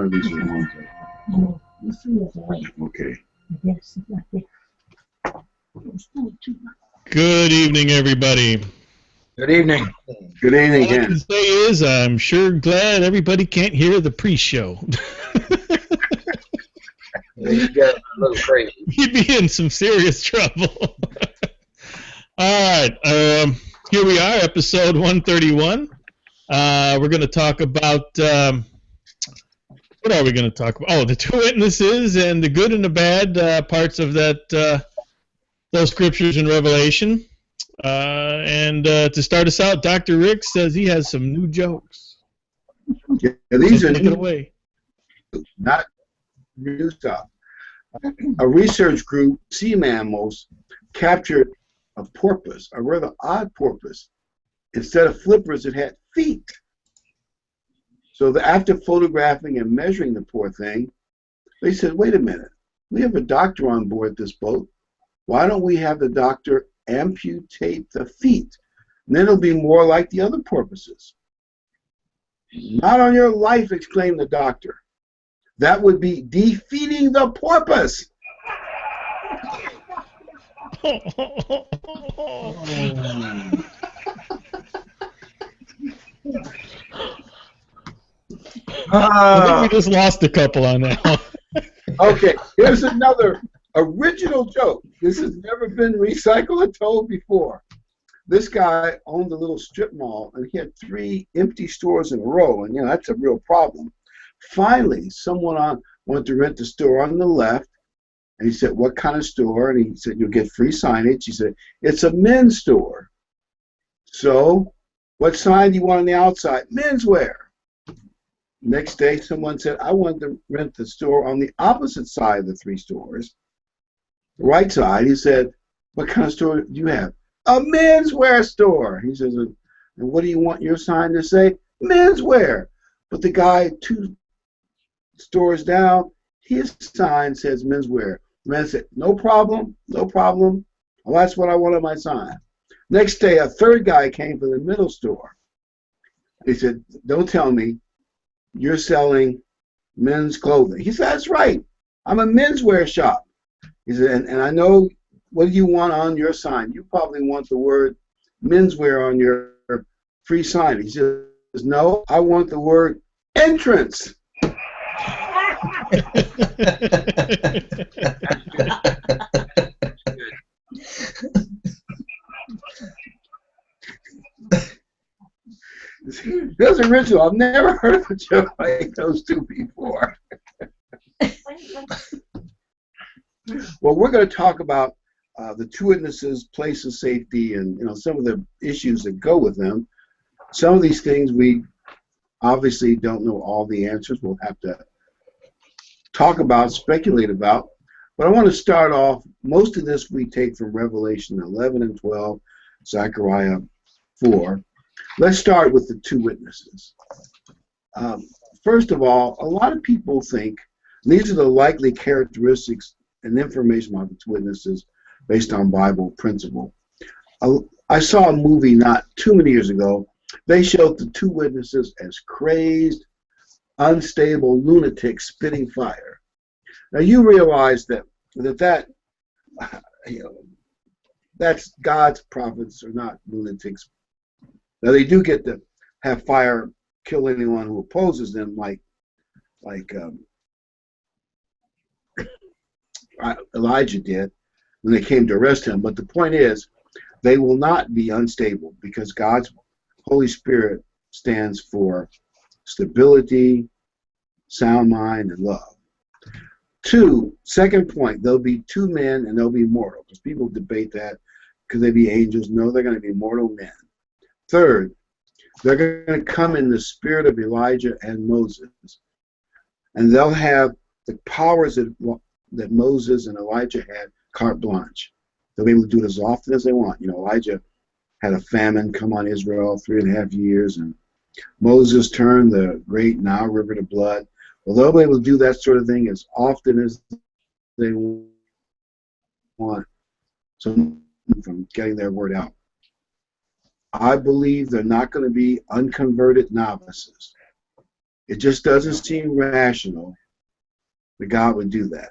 Or at least the ones that. No, the three is away. Okay. Yes, it's not there. It's still too much. Good evening, everybody. Good evening. Good evening All I again. can say is I'm sure glad everybody can't hear the pre-show. You guys are a little crazy. You'd be in some serious trouble. All right, here we are, episode 131. We're going to talk about, what are we going to talk about? Oh, the two witnesses and the good and the bad parts of that those scriptures in Revelation. And to start us out, Dr. Rick says he has some new jokes. Yeah, these So are take it away. not new stuff. A research group, sea mammals, captured a porpoise, a rather odd porpoise. Instead of flippers, it had feet. So after photographing and measuring the poor thing, they said, wait a minute, we have a doctor on board this boat. Why don't we have the doctor amputate the feet? And then it'll be more like the other porpoises. Not on your life, exclaimed the doctor. That would be defeating the porpoise. I think we just lost a couple on that one. Okay, here's another original joke. This has never been recycled or told before. This guy owned a little strip mall, and he had 3 empty stores in a row, and that's a real problem. Finally, someone wanted to rent the store on the left, and he said, what kind of store? And he said, you'll get free signage. He said, it's a men's store. So, what sign do you want on the outside? Menswear. Next day, someone said, I want to rent the store on the opposite side of the 3 stores. The right side, he said, what kind of store do you have? A menswear store. He says, and what do you want your sign to say? Menswear. But the guy 2 stores down, his sign says menswear. The man said, no problem, no problem. Well, that's what I want on my sign. Next day, a 3rd guy came from the middle store. He said, don't tell me you're selling men's clothing. He said, that's right. I'm a menswear shop. He said, and I know, what do you want on your sign? You probably want the word menswear on your free sign. He says, no, I want the word entrance. That's original. I've never heard of a joke like those 2 before. Well, we're going to talk about the 2 witnesses, place of safety, and some of the issues that go with them. Some of these things we obviously don't know all the answers. We'll have to talk about, speculate about. But I want to start off, most of this we take from Revelation 11 and 12, Zechariah 4. Let's start with the 2 witnesses. First of all, a lot of people think these are the likely characteristics and information about the 2 witnesses based on Bible principle. I saw a movie not too many years ago. They showed the 2 witnesses as crazed, unstable lunatics spitting fire. Now you realize that that's God's prophets are not lunatics. Now they do get to have fire kill anyone who opposes them, like Elijah did when they came to arrest him. But the point is, they will not be unstable because God's Holy Spirit stands for stability, sound mind, and love. 2, second point, there'll be 2 men and they'll be mortal. Because people debate that. Could they be angels? No, they're going to be mortal men. Third, they're going to come in the spirit of Elijah and Moses. And they'll have the powers that Moses and Elijah had, carte blanche. They'll be able to do it as often as they want. Elijah had a famine come on Israel 3.5 years, and Moses turned the great Nile River to blood. Well, they'll be able to do that sort of thing as often as they want, so from getting their word out. I believe they're not going to be unconverted novices. It just doesn't seem rational that God would do that.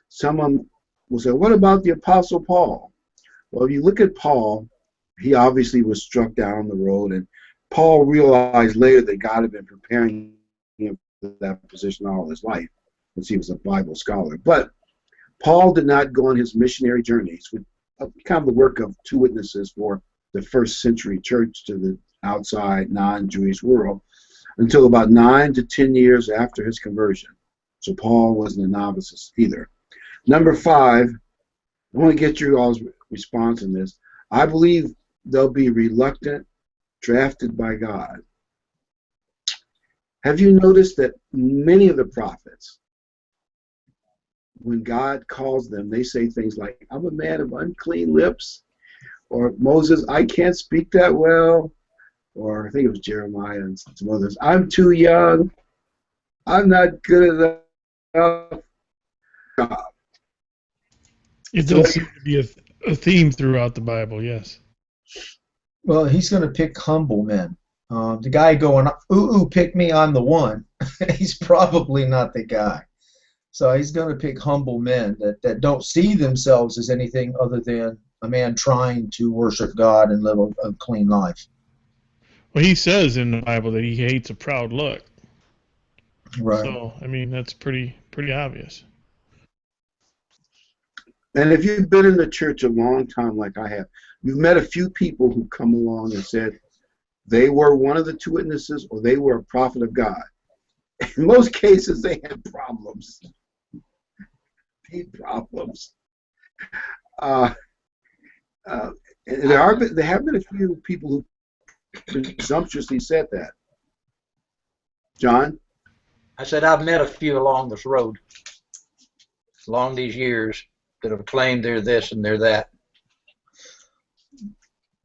Someone will say, what about the Apostle Paul? Well, if you look at Paul, he obviously was struck down the road, and Paul realized later that God had been preparing him for that position all his life, since he was a Bible scholar. But Paul did not go on his missionary journeys, with kind of the work of two witnesses for the first century church to the outside non-Jewish world, until about 9 to 10 years after his conversion. So Paul wasn't a novice either. Number 5, I want to get your all's response on this. I believe they'll be reluctant, drafted by God. Have you noticed that many of the prophets, when God calls them, they say things like, I'm a man of unclean lips, or Moses, I can't speak that well, or I think it was Jeremiah and some others, I'm too young, I'm not good enough. It does seem to be a theme throughout the Bible, yes. Well, he's going to pick humble men. The guy going, ooh, pick me, I'm the one. He's probably not the guy. So he's going to pick humble men that don't see themselves as anything other than a man trying to worship God and live a clean life. Well, he says in the Bible that he hates a proud look. Right. So, I mean, that's pretty obvious. And if you've been in the church a long time like I have, you've met a few people who come along and said they were one of the two witnesses or they were a prophet of God. In most cases, they had problems. Deep problems. And there have been a few people who presumptuously said that. John? I said I've met a few along this road, along these years, that have claimed they're this and they're that.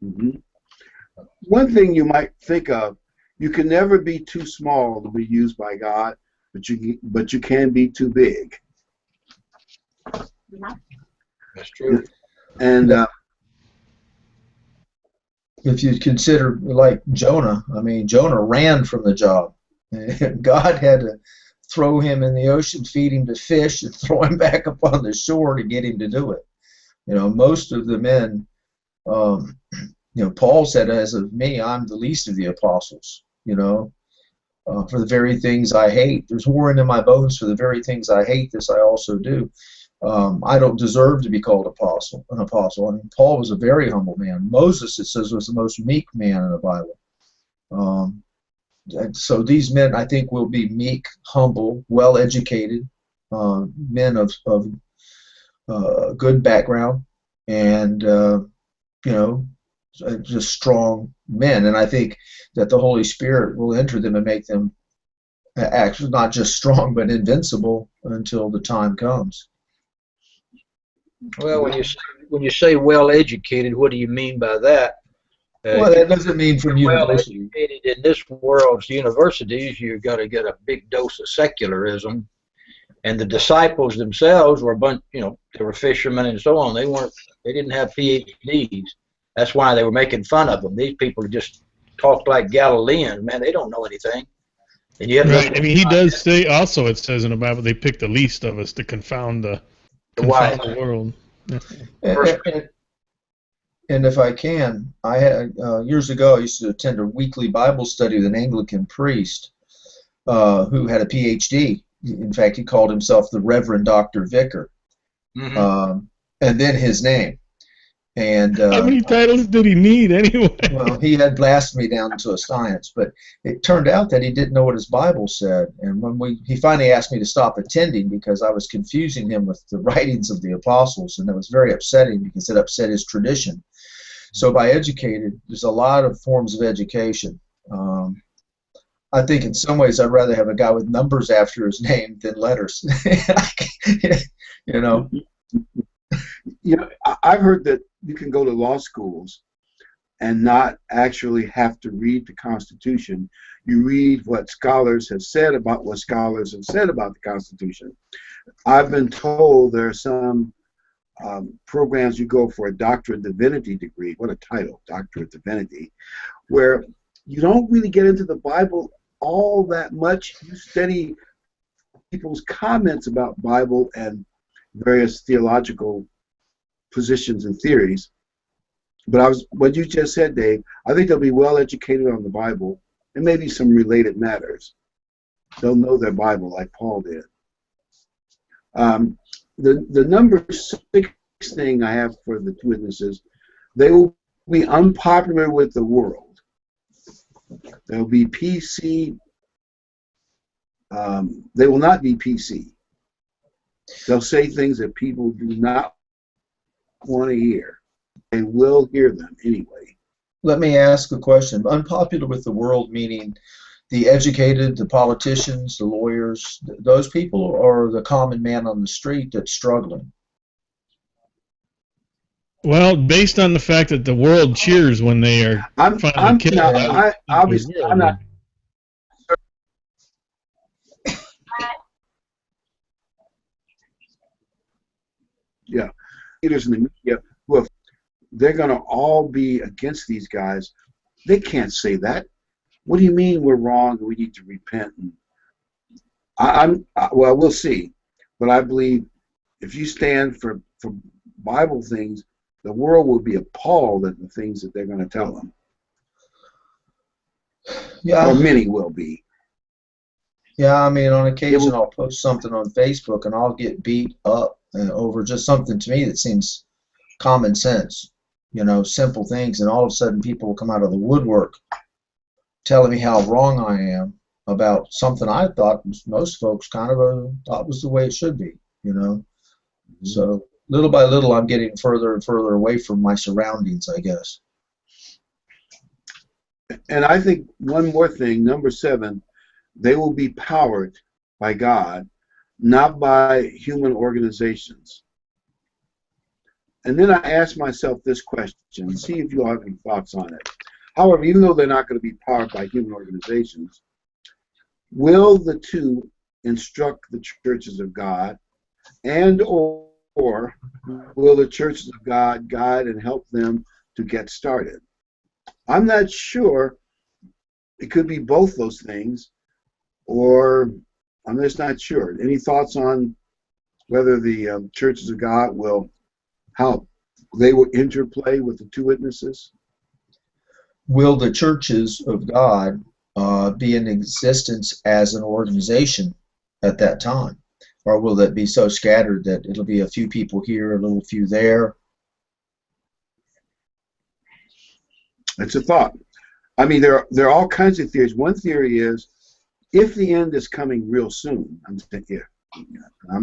Mm-hmm. One thing you might think of, you can never be too small to be used by God, but you can be too big. That's true. And if you consider, like Jonah, I mean, Jonah ran from the job. God had to throw him in the ocean, feed him to fish, and throw him back up on the shore to get him to do it. You know, most of the men, Paul said, as of me, I'm the least of the apostles, for the very things I hate. There's warring in my bones for the very things I hate, this I also do. I don't deserve to be called an apostle. I mean, Paul was a very humble man. Moses, it says, was the most meek man in the Bible. And so these men, I think, will be meek, humble, well-educated, men of good background, and just strong men. And I think that the Holy Spirit will enter them and make them actually not just strong, but invincible until the time comes. Well, when you say well-educated, what do you mean by that? Well, that doesn't mean from university. Well-educated in this world's universities, you're going to get a big dose of secularism, and the disciples themselves were a bunch. They were fishermen and so on. They didn't have PhDs. That's why they were making fun of them. These people just talk like Galileans. Man, they don't know anything. And yet, right. I mean, he does say also. It says in the Bible they picked the least of us to confound the world. And if I can, I had years ago I used to attend a weekly Bible study with an Anglican priest who had a PhD. In fact, he called himself the Reverend Dr. Vicar, and then his name. And how many titles did he need anyway? Well, he had blasted me down to a science, but it turned out that he didn't know what his Bible said. And when he finally asked me to stop attending because I was confusing him with the writings of the apostles, and it was very upsetting because it upset his tradition. So by educated, there's a lot of forms of education. I think in some ways I'd rather have a guy with numbers after his name than letters. I've heard that you can go to law schools and not actually have to read the Constitution. You read what scholars have said about what scholars have said about the Constitution. I've been told there are some programs you go for a Doctor of Divinity degree, what a title, Doctor of Divinity, where you don't really get into the Bible all that much. You study people's comments about Bible and various theological positions and theories. But what you just said, Dave, I think they'll be well educated on the Bible and maybe some related matters. They'll know their Bible like Paul did. The number 6 thing I have for the two witnesses, they will be unpopular with the world. They'll be PC. They will not be PC. They'll say things that people do not want to hear. They will hear them anyway. Let me ask a question. Unpopular with the world meaning the educated, the politicians, the lawyers, those people, or the common man on the street that's struggling? Well, based on the fact that the world cheers when they are finally killed. Obviously, I'm not. Yeah, leaders in the media they're going to all be against these guys. They can't say that. What do you mean we're wrong and we need to repent? Well, we'll see. But I believe if you stand for Bible things, the world will be appalled at the things that they're going to tell them. Yeah. Or many will be. Yeah, I mean, on occasion I'll post something on Facebook and I'll get beat up over just something to me that seems common sense, you know, simple things, and all of a sudden people will come out of the woodwork telling me how wrong I am about something I thought most folks kind of thought was the way it should be, you know. Mm-hmm. So little by little I'm getting further and further away from my surroundings, I guess. And I think one more thing, number 7, they will be powered by God, not by human organizations. And then I ask myself this question, see if you all have any thoughts on it. However, even though they're not going to be powered by human organizations, will the two instruct the churches of God, and or will the churches of God guide and help them to get started? I'm not sure. It could be both those things, or I'm just not sure. Any thoughts on whether the churches of God will, how they will interplay with the two witnesses? Will the churches of God be in existence as an organization at that time? Or will that be so scattered that it'll be a few people here, a little few there? It's a thought. I mean, there are all kinds of theories. One theory is, if the end is coming real soon, I'm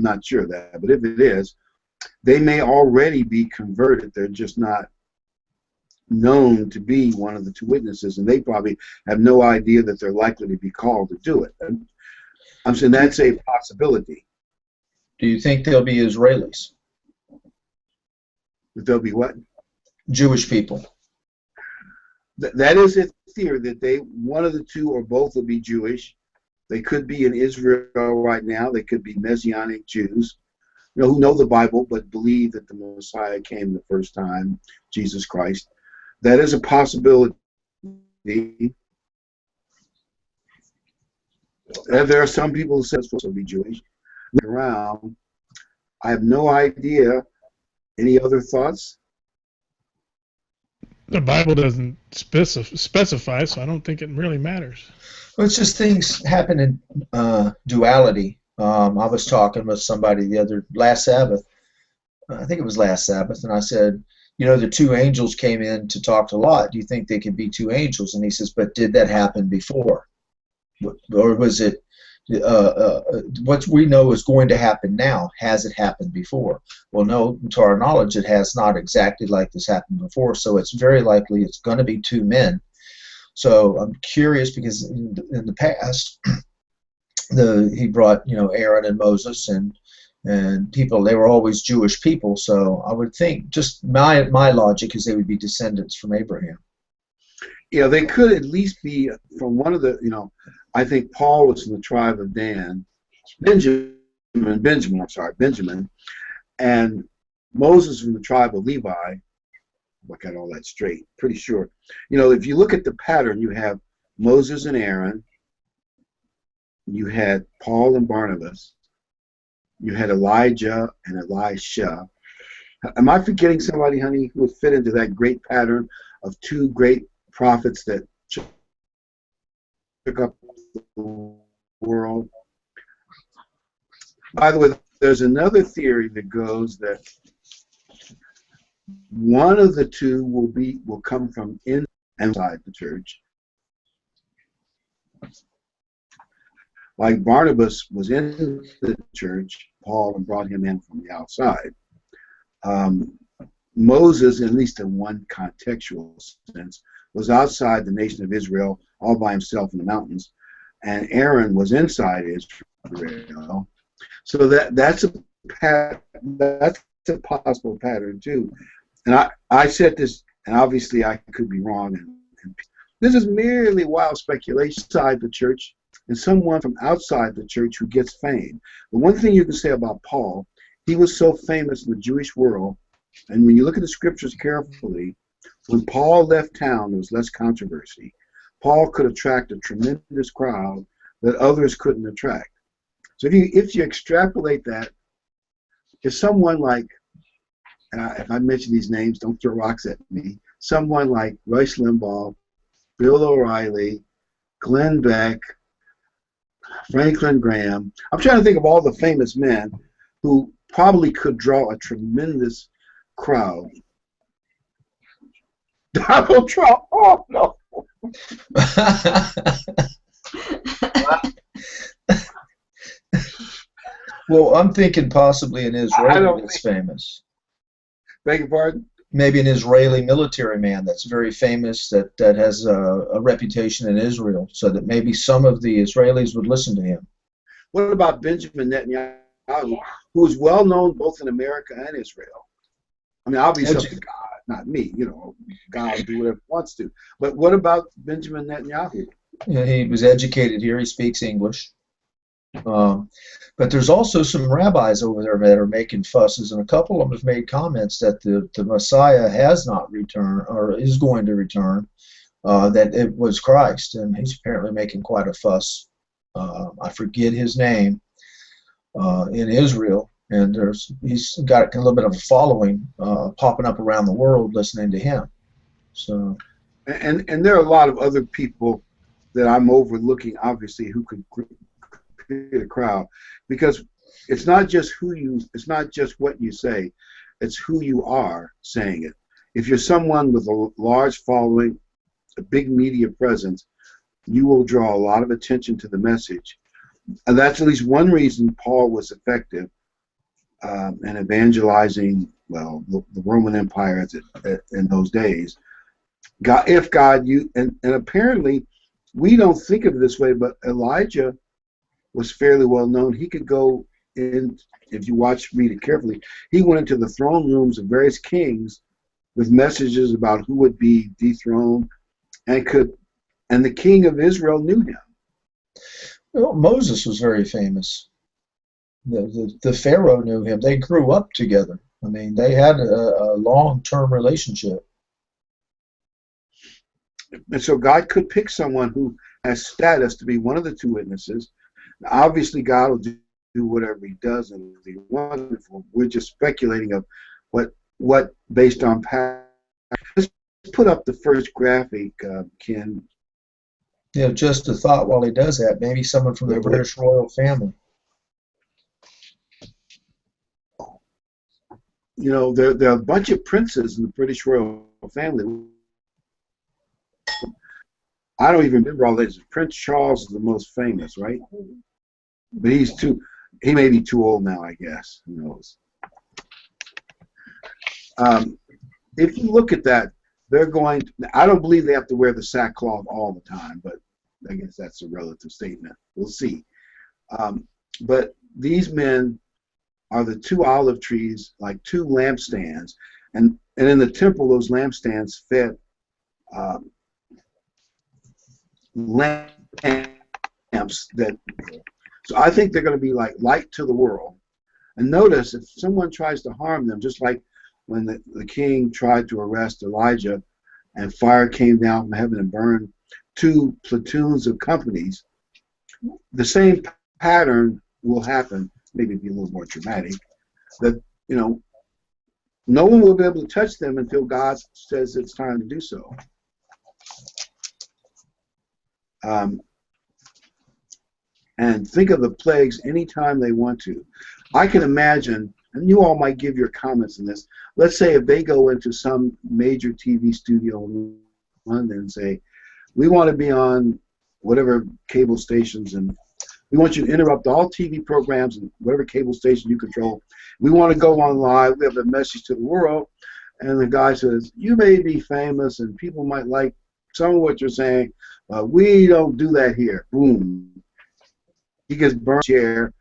not sure of that, but if it is, they may already be converted. They're just not known to be one of the two witnesses, and they probably have no idea that they're likely to be called to do it. And I'm saying that's a possibility. Do you think they'll be Israelis? That they'll be what? Jewish people. That is a theory, that one of the two or both will be Jewish. They could be in Israel right now. They could be Messianic Jews, who know the Bible but believe that the Messiah came the first time, Jesus Christ. That is a possibility. There are some people who say it's supposed to be Jewish. Around, I have no idea. Any other thoughts? The Bible doesn't specify, so I don't think it really matters. Well, it's just things happen in duality. I was talking with somebody last Sabbath, I think it was last Sabbath, and I said, the two angels came in to talk to Lot. Do you think they could be two angels? And he says, but did that happen before? Or was it what we know is going to happen now? Has it happened before? Well, no, to our knowledge, it has not exactly like this happened before, so it's very likely it's going to be two men. So I'm curious because in the past, he brought Aaron and Moses and people, they were always Jewish people, so I would think, just my logic is they would be descendants from Abraham. Yeah, they could at least be from one of the, I think Paul was from the tribe of Benjamin, and Moses from the tribe of Levi. I got all that straight, pretty sure. If you look at the pattern, you have Moses and Aaron, you had Paul and Barnabas, you had Elijah and Elisha. Am I forgetting somebody, honey, who would fit into that great pattern of two great prophets that took up the world? By the way, there's another theory that goes that one of the two will come from inside the church. Like Barnabas was in the church, Paul and brought him in from the outside. Moses, at least in one contextual sense, was outside the nation of Israel all by himself in the mountains, and Aaron was inside Israel. So that's a possible pattern too. And I said this, and obviously I could be wrong. And this is merely wild speculation inside the church, and someone from outside the church who gets fame. The one thing you can say about Paul, he was so famous in the Jewish world, and when you look at the scriptures carefully, when Paul left town, there was less controversy. Paul could attract a tremendous crowd that others couldn't attract. So if you extrapolate that, if someone like, if I mention these names, don't throw rocks at me, someone like Rush Limbaugh, Bill O'Reilly, Glenn Beck, Franklin Graham, I'm trying to think of all the famous men who probably could draw a tremendous crowd. Donald Trump, oh no. Well, I'm thinking possibly an Israeli that's famous. Beg your pardon? Maybe an Israeli military man that's very famous, that has a reputation in Israel, so that maybe some of the Israelis would listen to him. What about Benjamin Netanyahu, who is well known both in America and Israel? I mean, obviously up to God, not me. You know, God will do whatever he wants to. But what about Benjamin Netanyahu? Yeah, he was educated here. He speaks English. But there's also some rabbis over there that are making fusses, and a couple of them have made comments that the Messiah has not returned or is going to return, that it was Christ, and he's apparently making quite a fuss. I forget his name in Israel, and he's got a little bit of a following popping up around the world listening to him. So, and there are a lot of other people that I'm overlooking, obviously, who could create a crowd, because it's not just what you say, it's who you are saying it. If you're someone with a large following, a big media presence, you will draw a lot of attention to the message. And that's at least one reason Paul was effective in evangelizing, well, the Roman Empire in those days. And apparently we don't think of it this way, but Elijah was fairly well known. He could go in, if you read it carefully, he went into the throne rooms of various kings with messages about who would be dethroned, and the king of Israel knew him. Well, Moses was very famous. The Pharaoh knew him. They grew up together. I mean, they had a long-term relationship. And so God could pick someone who has status to be one of the two witnesses. Obviously, God will do whatever he does, and it'll be wonderful. We're just speculating of what based on past. Let's put up the first graphic, Ken. Yeah, just a thought while he does that. Maybe someone from the British royal family. You know, there are a bunch of princes in the British royal family. I don't even remember all this. Prince Charles is the most famous, right? But he may be too old now, I guess. Who knows? If you look at that, I don't believe they have to wear the sackcloth all the time, but I guess that's a relative statement. We'll see. But these men are the two olive trees, like two lampstands, and in the temple, those lampstands fed lamps so I think they're going to be like light to the world. And notice, if someone tries to harm them, just like when the king tried to arrest Elijah and fire came down from heaven and burned two platoons of companies, the same pattern will happen, maybe be a little more dramatic, that, you know, no one will be able to touch them until God says it's time to do so. And think of the plagues anytime they want to. I can imagine, and you all might give your comments on this, let's say if they go into some major TV studio in London and say, we want to be on whatever cable stations, and we want you to interrupt all TV programs and whatever cable station you control. We want to go on live. We have a message to the world. And the guy says, you may be famous and people might like some of what you're saying, but we don't do that here. Boom. He gets burned chair.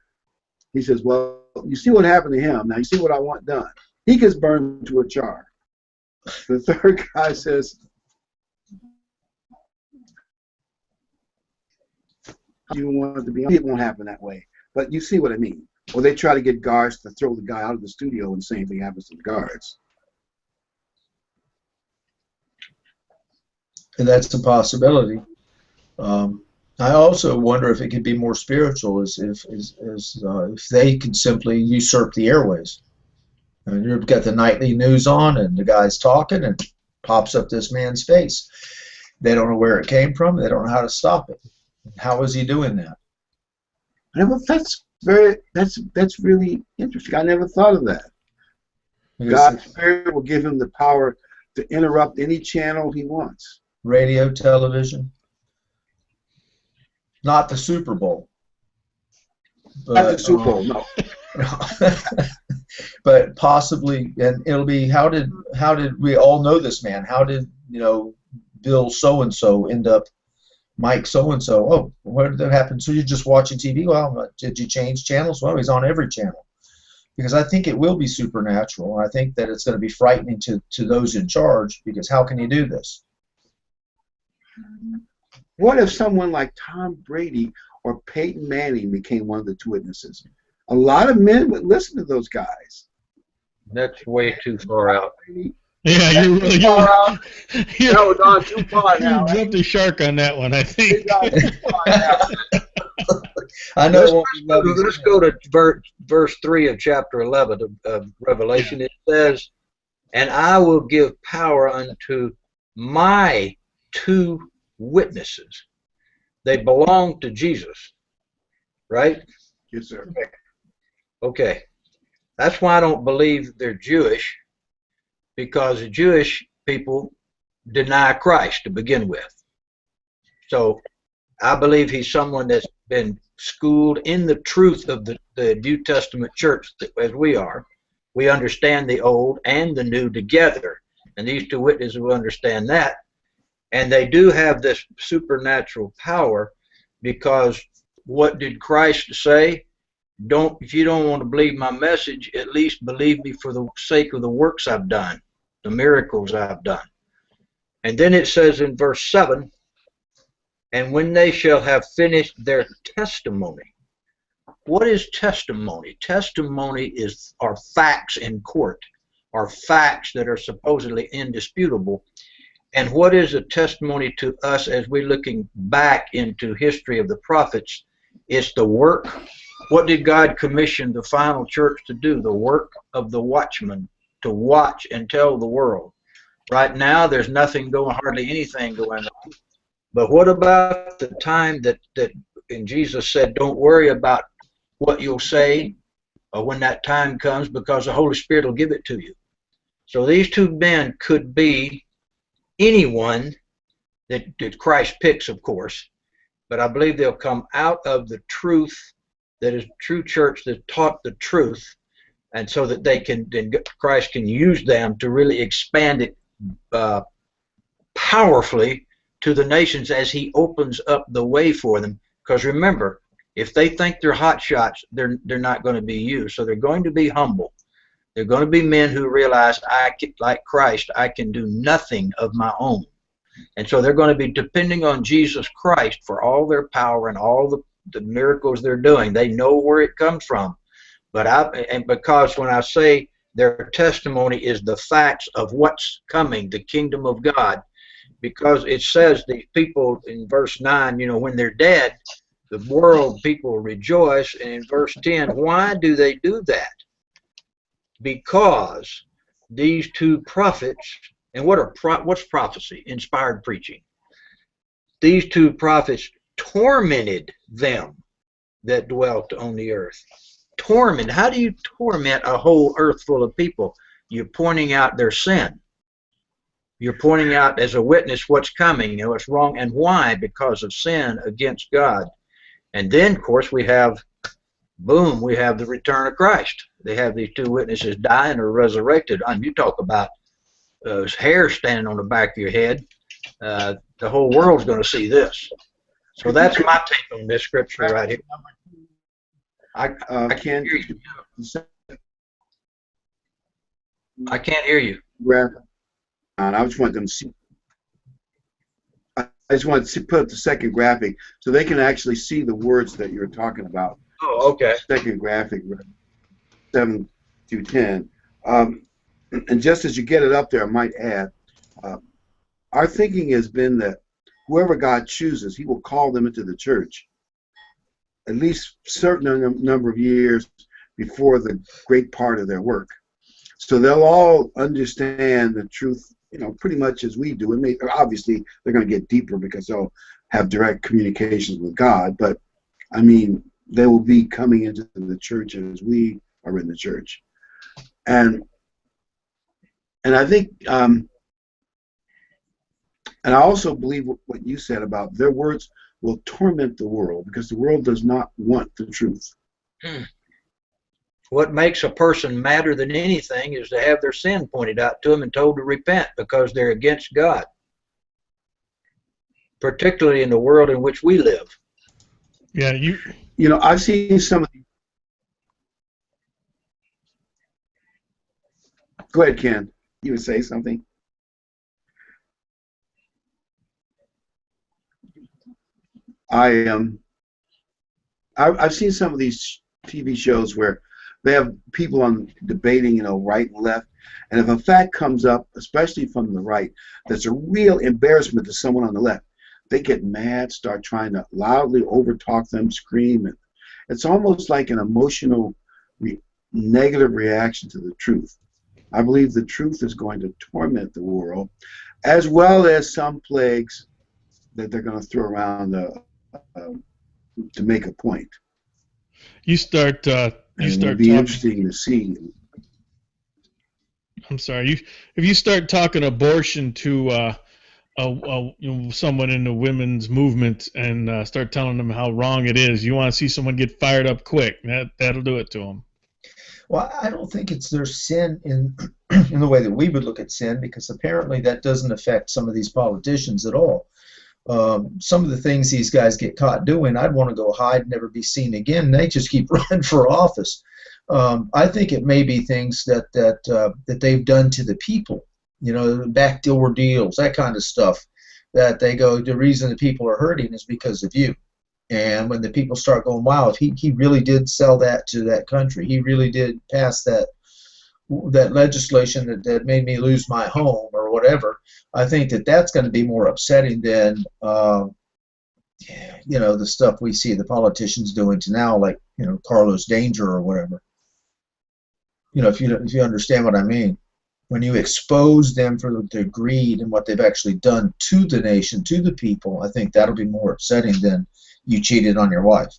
He says, well, you see what happened to him. Now you see what I want done. He gets burned to a char. The third guy says, you want it to be on. It won't happen that way. But you see what I mean. Or they try to get guards to throw the guy out of the studio and the same thing happens to the guards. And that's a possibility. I also wonder if it could be more spiritual, as if they could simply usurp the airways. And you've got the nightly news on, and the guy's talking, and pops up this man's face. They don't know where it came from. They don't know how to stop it. How is he doing that? That's really interesting. I never thought of that. God's Spirit will give him the power to interrupt any channel he wants. Radio, television. Not the Super Bowl. But, Not the Super Bowl, no. But possibly, and it'll be, how did we all know this man? How did, Bill so-and-so end up Mike so-and-so? Oh, where did that happen? So you're just watching TV? Well, did you change channels? Well, he's on every channel. Because I think it will be supernatural. I think that it's going to be frightening to those in charge, because how can you do this? What if someone like Tom Brady or Peyton Manning became one of the two witnesses? A lot of men would listen to those guys. That's way too far out. Yeah, you're that was on too far now. You jumped the shark on that one, I think. I know. Let's go to verse 3 of chapter 11 of Revelation. It says, and I will give power unto my two witnesses. They belong to Jesus, right? Yes, sir. Okay. That's why I don't believe they're Jewish, because the Jewish people deny Christ to begin with. So I believe he's someone that's been schooled in the truth of the New Testament church, as we are. We understand the old and the new together, and these two witnesses will understand that. And they do have this supernatural power, because what did Christ say? If you don't want to believe my message, at least believe me for the sake of the works I've done, the miracles I've done. And then it says in verse 7, and when they shall have finished their testimony. What is testimony? Testimony are facts in court, are facts that are supposedly indisputable. And what is a testimony to us as we're looking back into history of the prophets? It's the work. What did God commission the final church to do? The work of the watchman, to watch and tell the world. Right now, there's nothing going, hardly anything going on. But what about the time that and Jesus said, don't worry about what you'll say or when that time comes, because the Holy Spirit will give it to you. So these two men could be anyone that Christ picks, of course, but I believe they'll come out of the truth that is true church that taught the truth, and so that then Christ can use them to really expand it powerfully to the nations as he opens up the way for them. Because remember, if they think they're hot shots, they're not going to be used. So they're going to be humble. They're going to be men who realize, like Christ, I can do nothing of my own. And so they're going to be depending on Jesus Christ for all their power and all the miracles they're doing. They know where it comes from. And because when I say their testimony is the facts of what's coming, the kingdom of God, because it says the people in verse 9, when they're dead, the world people rejoice. And in verse 10, why do they do that? Because these two prophets, and what's prophecy? Inspired preaching. These two prophets tormented them that dwelt on the earth. Torment. How do you torment a whole earth full of people? You're pointing out their sin. You're pointing out as a witness what's coming, what's wrong, and why, because of sin against God. And then, of course, we have, boom, we have the return of Christ. They have these two witnesses dying or resurrected. And you talk about hair standing on the back of your head. The whole world's going to see this. So that's my take on this scripture right here. I can't hear you. I can't hear you. And I just want them to see. I just want to put up the second graphic so they can actually see the words that you're talking about. Oh, okay. Second graphic, 7 through 10. And just as you get it up there, I might add, our thinking has been that whoever God chooses, he will call them into the church at least a certain number of years before the great part of their work. So they'll all understand the truth, pretty much as we do. And obviously, they're going to get deeper because they'll have direct communications with God. But, I mean, they will be coming into the church as we are in the church. And I think, and I also believe what you said about their words will torment the world because the world does not want the truth. What makes a person madder than anything is to have their sin pointed out to them and told to repent because they're against God, particularly in the world in which we live. Yeah, I've seen some of these. Go ahead, Ken. You would say something? I've seen some of these TV shows where they have people on debating, right and left, and if a fact comes up, especially from the right, that's a real embarrassment to someone on the left, they get mad, start trying to loudly overtalk them, scream, and it's almost like an emotional, negative reaction to the truth. I believe the truth is going to torment the world, as well as some plagues that they're going to throw around to make a point. It'll be interesting to see. I'm sorry. If you start talking abortion to someone in the women's movement and start telling them how wrong it is, you want to see someone get fired up quick. That'll do it to them. Well, I don't think it's their sin in the way that we would look at sin, because apparently that doesn't affect some of these politicians at all. Some of the things these guys get caught doing, I'd want to go hide and never be seen again. They just keep running for office. I think it may be things that they've done to the people, backdoor deals, that kind of stuff, that they go, the reason the people are hurting is because of you. And when the people start going, wow, if he really did sell that to that country, he really did pass that legislation that made me lose my home or whatever, I think that's going to be more upsetting than the stuff we see the politicians doing to now, like Carlos Danger or whatever. If you understand what I mean, when you expose them for their greed and what they've actually done to the nation, to the people, I think that'll be more upsetting than you cheated on your wife.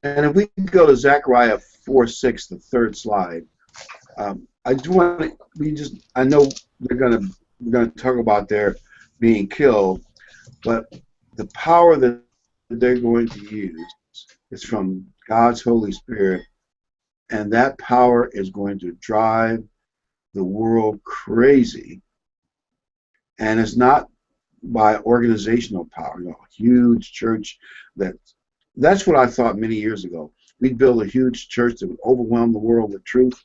And if we can go to Zechariah 4:6, the third slide, I know we're gonna talk about their being killed, but the power that they're going to use is from God's Holy Spirit, and that power is going to drive the world crazy. And it's not by organizational power, a huge church that's what I thought many years ago. We'd build a huge church that would overwhelm the world with truth.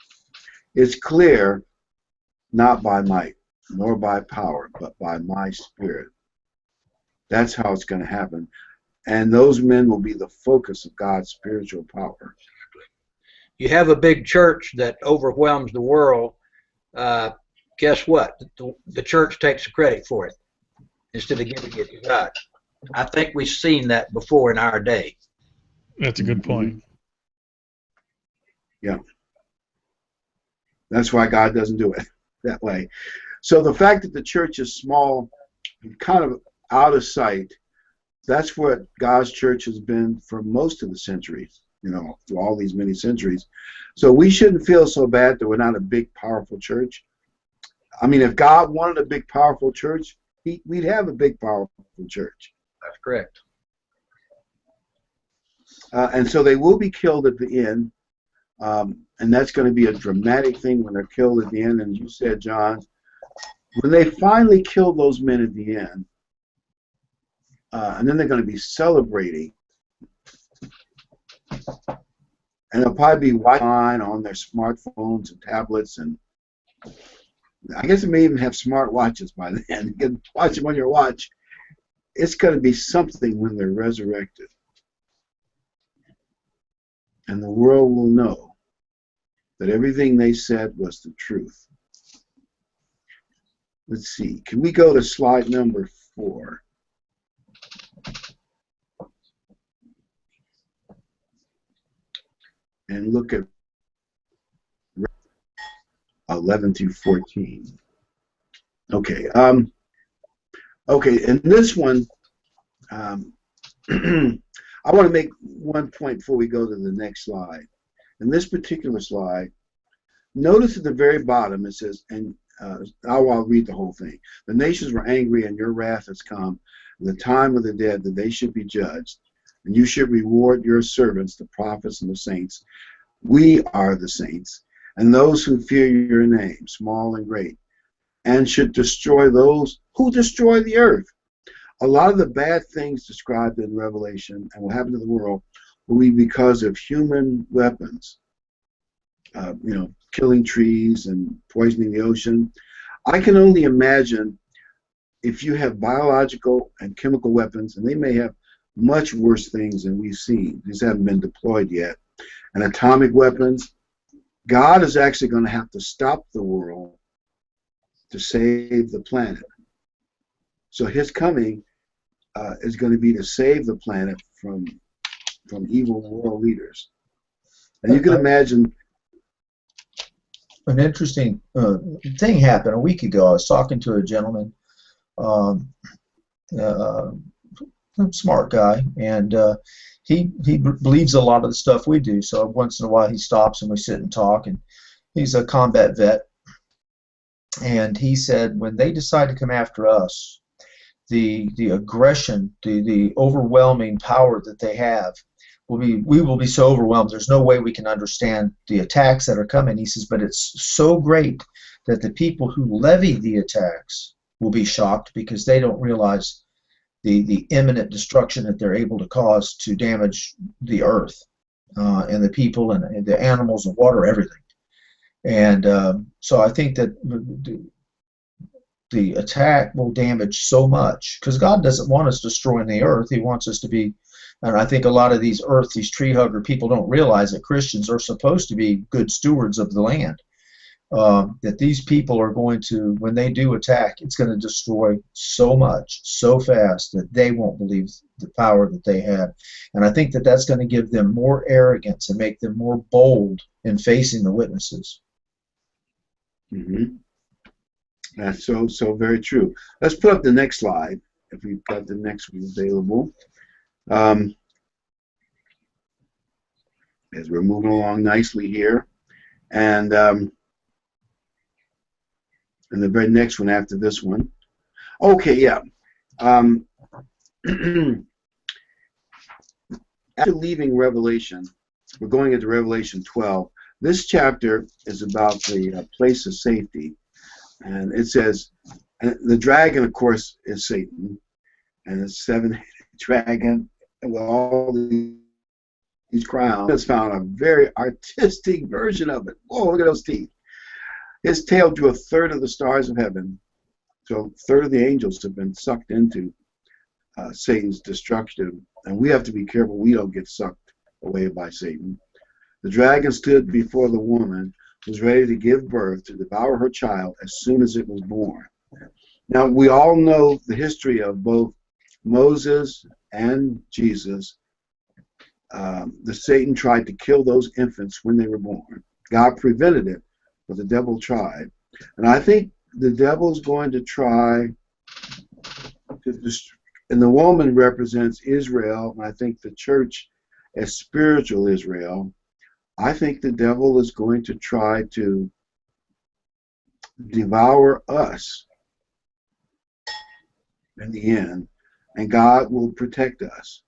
It's clear, not by might, nor by power, but by my spirit. That's how it's going to happen. And those men will be the focus of God's spiritual power. You have a big church that overwhelms the world. Guess what? The church takes the credit for it instead of giving it to God. I think we've seen that before in our day. That's a good point. Yeah. That's why God doesn't do it that way. So the fact that the church is small, kind of out of sight, that's what God's church has been for most of the centuries, through all these many centuries. So we shouldn't feel so bad that we're not a big, powerful church. I mean, if God wanted a big, powerful church, we'd have a big, powerful church. That's correct. And so they will be killed at the end. And that's going to be a dramatic thing when they're killed at the end. And you said, John, when they finally kill those men at the end, and then they're going to be celebrating, and they'll probably be watching on their smartphones and tablets, and I guess they may even have smart watches by then. You can watch them on your watch. It's going to be something when they're resurrected. And the world will know that everything they said was the truth. Let's see. Can we go to slide number 4? And look at 11 through 14. Okay. Okay. In this one, I want to make one point before we go to the next slide. In this particular slide, notice at the very bottom it says, and I'll read the whole thing. The nations were angry, and your wrath has come, the time of the dead, that they should be judged, and you should reward your servants, the prophets and the saints. We are the saints, and those who fear your name, small and great, and should destroy those who destroy the earth. A lot of the bad things described in Revelation and what happened to the world will be because of human weapons, killing trees and poisoning the ocean. I can only imagine if you have biological and chemical weapons, and they may have much worse things than we've seen. These haven't been deployed yet. And atomic weapons, God is actually going to have to stop the world to save the planet. So his coming is going to be to save the planet from evil world leaders. And you can imagine. An interesting thing happened a week ago. I was talking to a gentleman, a smart guy, and he believes a lot of the stuff we do. So once in a while he stops and we sit and talk. And he's a combat vet, and he said when they decide to come after us, the aggression, the overwhelming power that they have, we will be so overwhelmed. There's no way we can understand the attacks that are coming. He says, but it's so great that the people who levy the attacks will be shocked because they don't realize the imminent destruction that they're able to cause to damage the earth and the people and the animals and water, everything. And so I think that the attack will damage so much because God doesn't want us destroying the earth. He wants us to be. And I think a lot of these tree hugger people don't realize that Christians are supposed to be good stewards of the land. That these people are going to, when they do attack, it's going to destroy so much, so fast that they won't believe the power that they have. And I think that that's going to give them more arrogance and make them more bold in facing the witnesses. Mm-hmm. That's so very true. Let's put up the next slide, if we've got the next one available. As we're moving along nicely here, and the very next one after this one. Okay, yeah. After leaving Revelation, we're going into Revelation 12. This chapter is about the place of safety, and it says, and the dragon, of course, is Satan, and the seven-headed dragon with all these crowns has found a very artistic version of it. Whoa, look at those teeth. His tail drew a third of the stars of heaven, so a third of the angels have been sucked into Satan's destruction, and we have to be careful we don't get sucked away by Satan. The dragon stood before the woman, was ready to give birth, to devour her child as soon as it was born. Now, we all know the history of both Moses and Jesus, the Satan tried to kill those infants when they were born. God prevented it, but the devil tried. And I think the devil's going to try to destroy, and the woman represents Israel, and I think the church as spiritual Israel. I think the devil is going to try to devour us in the end, and God will protect us.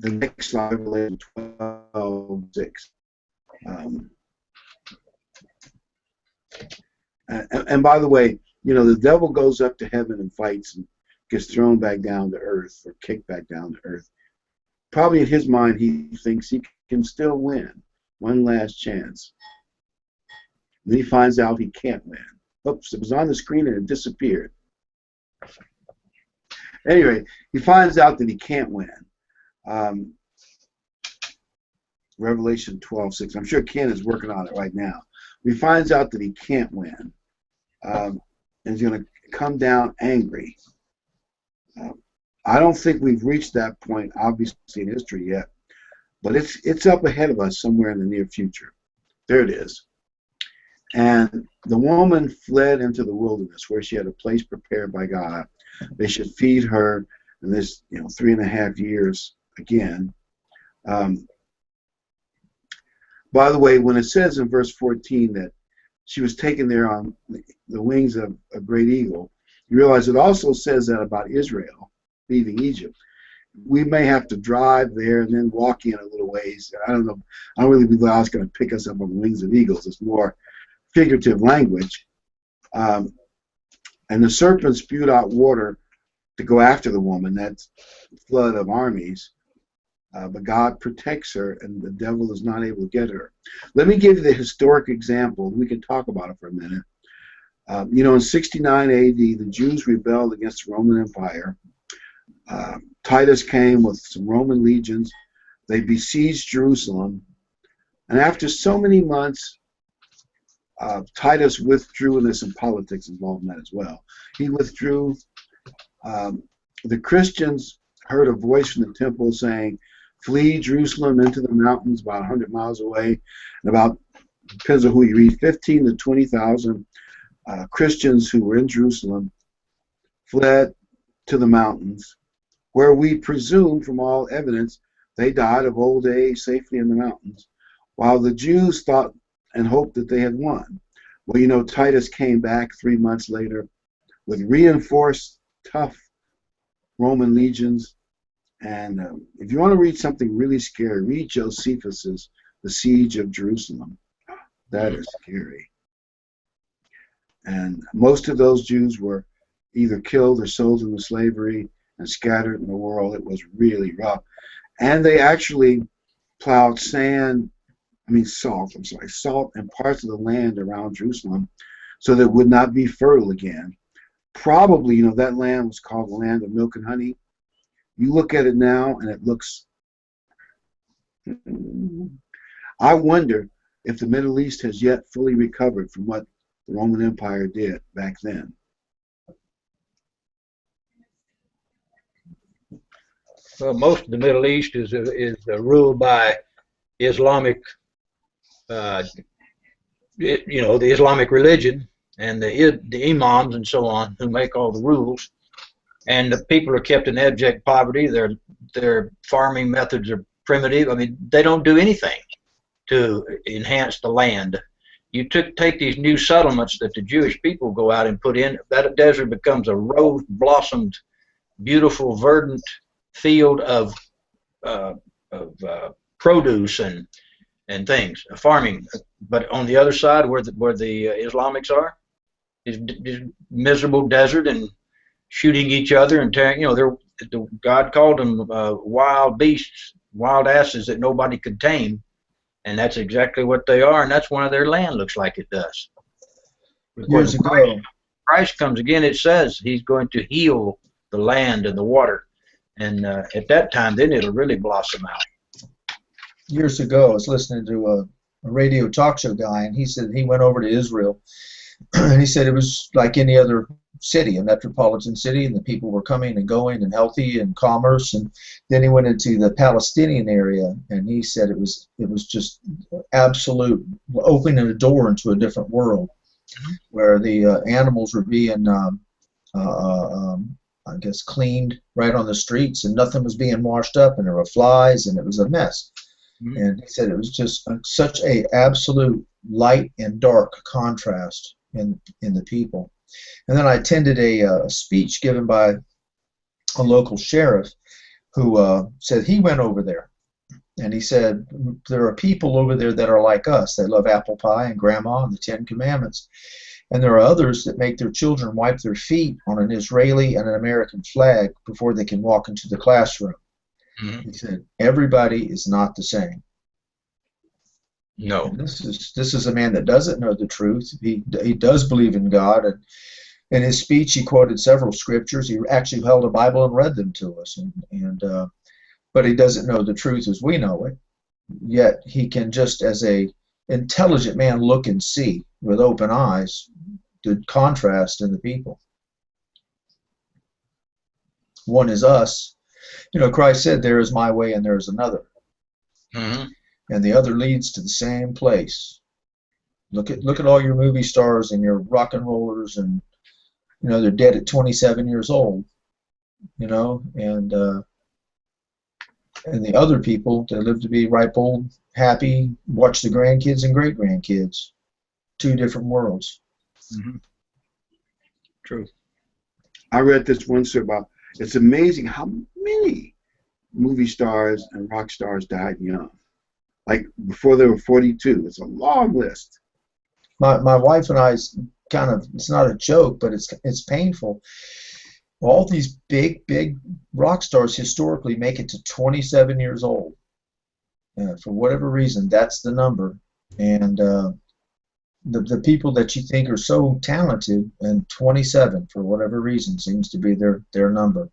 The next slide, Revelation 12:6. And by the way, you know, the devil goes up to heaven and fights and gets thrown back down to earth or kicked back down to earth. Probably in his mind, he thinks he can still win. One last chance. Then he finds out he can't win. Oops, it was on the screen and it disappeared. Anyway, he finds out that he can't win. Revelation 12:6. I'm sure Ken is working on it right now. He finds out that he can't win. And he's going to come down angry. I don't think we've reached that point, obviously, in history yet. But it's up ahead of us somewhere in the near future. There it is. And the woman fled into the wilderness where she had a place prepared by God. They should feed her in this, 3.5 years again. By the way, when it says in verse 14 that she was taken there on the wings of a great eagle, you realize it also says that about Israel leaving Egypt. We may have to drive there and then walk in a little ways. I don't know. I don't really believe God's going to pick us up on the wings of eagles. It's more figurative language. And the serpent spewed out water to go after the woman. That's a flood of armies. But God protects her, and the devil is not able to get her. Let me give you the historic example. We can talk about it for a minute. In 69 AD, the Jews rebelled against the Roman Empire. Titus came with some Roman legions. They besieged Jerusalem. And after so many months, Titus withdrew, and there's some politics involved in that as well. He withdrew. The Christians heard a voice from the temple saying, "Flee Jerusalem into the mountains about 100 miles away." And about, depends on who you read, 15 to 20,000 Christians who were in Jerusalem fled to the mountains, where we presume from all evidence they died of old age safely in the mountains, while the Jews thought and hoped that they had won. Well, Titus came back 3 months later with reinforced, tough Roman legions. And if you want to read something really scary, read Josephus's The Siege of Jerusalem. That is scary. And most of those Jews were either killed or sold into slavery and scattered in the world. It was really rough. And they actually plowed salt in parts of the land around Jerusalem so that it would not be fertile again. Probably, that land was called the land of milk and honey. You look at it now and it looks, I wonder if the Middle East has yet fully recovered from what the Roman Empire did back then. Well, most of the Middle East is ruled by Islamic, the Islamic religion and the imams and so on who make all the rules. And the people are kept in abject poverty. Their farming methods are primitive. I mean, they don't do anything to enhance the land. You take these new settlements that the Jewish people go out and put in, that desert becomes a rose-blossomed, beautiful, verdant field of produce and things, farming. But on the other side, where the Islamics are, is miserable desert and shooting each other and tearing. God called them wild beasts, wild asses that nobody could tame, and that's exactly what they are. And that's why their land looks like it does. Years ago, Christ comes again. It says He's going to heal the land and the water, and at that time, then it'll really blossom out. Years ago, I was listening to a radio talk show guy, and he said he went over to Israel And he said it was like any other city, a metropolitan city, and the people were coming and going and healthy and commerce. And then he went into the Palestinian area, and he said it was just absolute opening a door into a different world, where the animals were being I guess cleaned right on the streets, and nothing was being washed up, and there were flies, and it was a mess. And he said it was just such a absolute light and dark contrast in the people. And then I attended a speech given by a local sheriff who said he went over there, and he said there are people over there that are like us. They love apple pie and grandma and the Ten Commandments. And there are others that make their children wipe their feet on an Israeli and an American flag before they can walk into the classroom. He said, everybody is not the same. No. And this is a man that doesn't know the truth. He does believe in God. And in his speech, he quoted several scriptures. He actually held a Bible and read them to us. But he doesn't know the truth as we know it. Yet he can, just as a intelligent man, look and see with open eyes the contrast in the people. One is us. You know, Christ said, there is my way and there is another. And the other leads to the same place. Look at all your movie stars and your rock and rollers, and you know they're dead at 27 years old. You know, and the other people, they live to be ripe old, happy, watch the grandkids and great grandkids. Two different worlds. True. I read this once about, it's amazing how many movie stars and rock stars died young. Like before they were 42. It's a long list. My wife and I kind of, it's not a joke, but it's painful. All these big rock stars historically make it to 27 years old. For whatever reason, that's the number. And the people that you think are so talented, and 27 for whatever reason seems to be their number.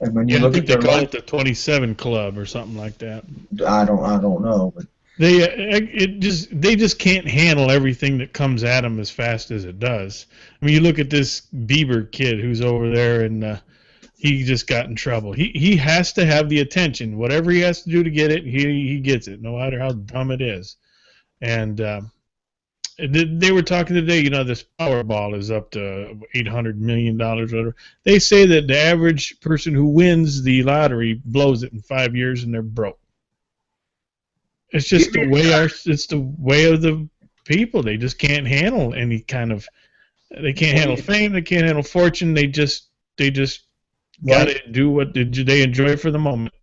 And when you look at their they call life, it the 27 Club or something like that. I don't know, but they just can't handle everything that comes at them as fast as it does. I mean, you look at this Bieber kid who's over there, and he just got in trouble. He has to have the attention. Whatever he has to do to get it, he gets it, no matter how dumb it is. And they were talking today, you know, this Powerball is up to $800 million, whatever. They say that the average person who wins the lottery blows it in 5 years and they're broke. It's just the way of the people. They just can't handle any kind of, they can't handle fame, they can't handle fortune. They just got to do what they enjoy for the moment.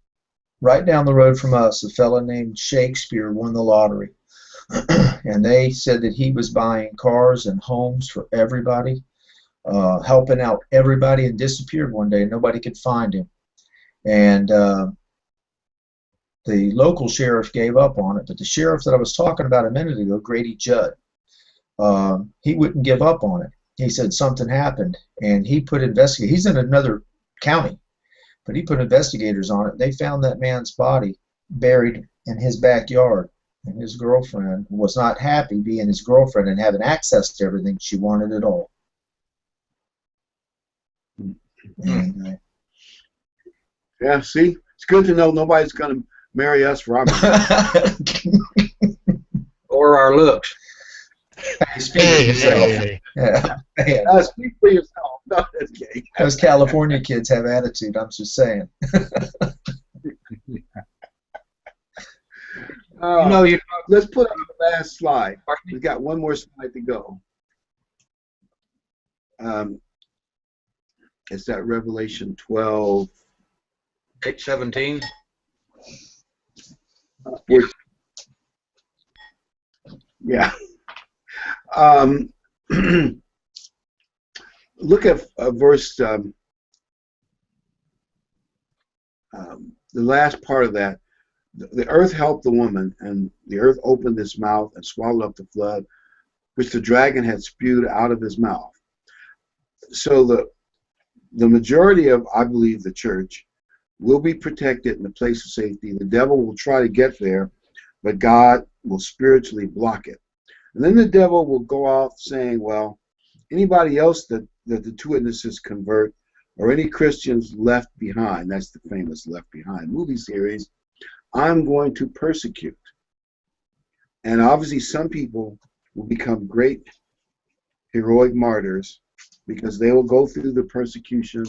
Right down the road from us, a fella named Shakespeare won the lottery. And they said that he was buying cars and homes for everybody, helping out everybody, and disappeared one day. Nobody could find him. And the local sheriff gave up on it. But the sheriff that I was talking about a minute ago, Grady Judd, he wouldn't give up on it. He said something happened, and he put investigators. He's in another county, but he put investigators on it. They found that man's body buried in his backyard. And his girlfriend was not happy being his girlfriend and having access to everything. She wanted it all. And, yeah, see? It's good to know nobody's going to marry us, Robert. Or our looks. Speak for yourself. Yeah. Speak for yourself. No, okay. Those California kids have attitude, I'm just saying. Let's put up the last slide. We've got one more slide to go. It's that Revelation 12. 8:17. Yeah. Look at verse, the last part of that. The earth helped the woman, and the earth opened its mouth and swallowed up the flood, which the dragon had spewed out of his mouth. So the majority of, I believe, the church will be protected in the place of safety. The devil will try to get there, but God will spiritually block it. And then the devil will go off saying, well, anybody else that the two witnesses convert, or any Christians left behind, that's the famous Left Behind movie series, I'm going to persecute. And obviously some people will become great heroic martyrs because they will go through the persecution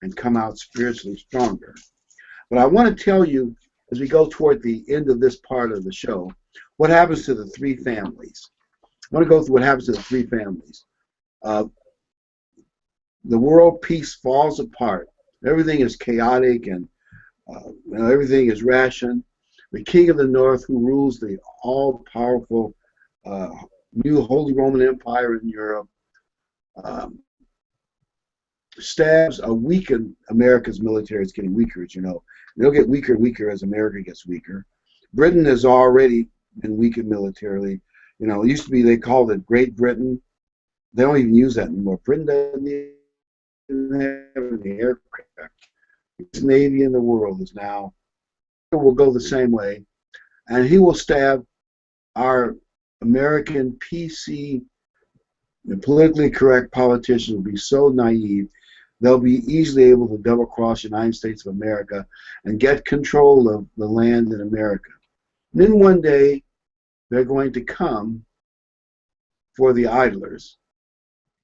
and come out spiritually stronger. But I want to tell you, as we go toward the end of this part of the show, what happens to the three families. I want to go through what happens to the three families. The world peace falls apart. Everything is chaotic, and everything is rationed. The king of the north, who rules the all-powerful new Holy Roman Empire in Europe, stabs a weakened America's military. It's getting weaker, as you know. They'll get weaker and weaker as America gets weaker. Britain has already been weakened militarily. You know, it used to be they called it Great Britain. They don't even use that anymore. Britain doesn't even have any aircraft. The Navy in the world is now, will go the same way, and he will stab our American PC and politically correct politicians will be so naive, they'll be easily able to double-cross the United States of America and get control of the land in America. And then one day, they're going to come for the idlers.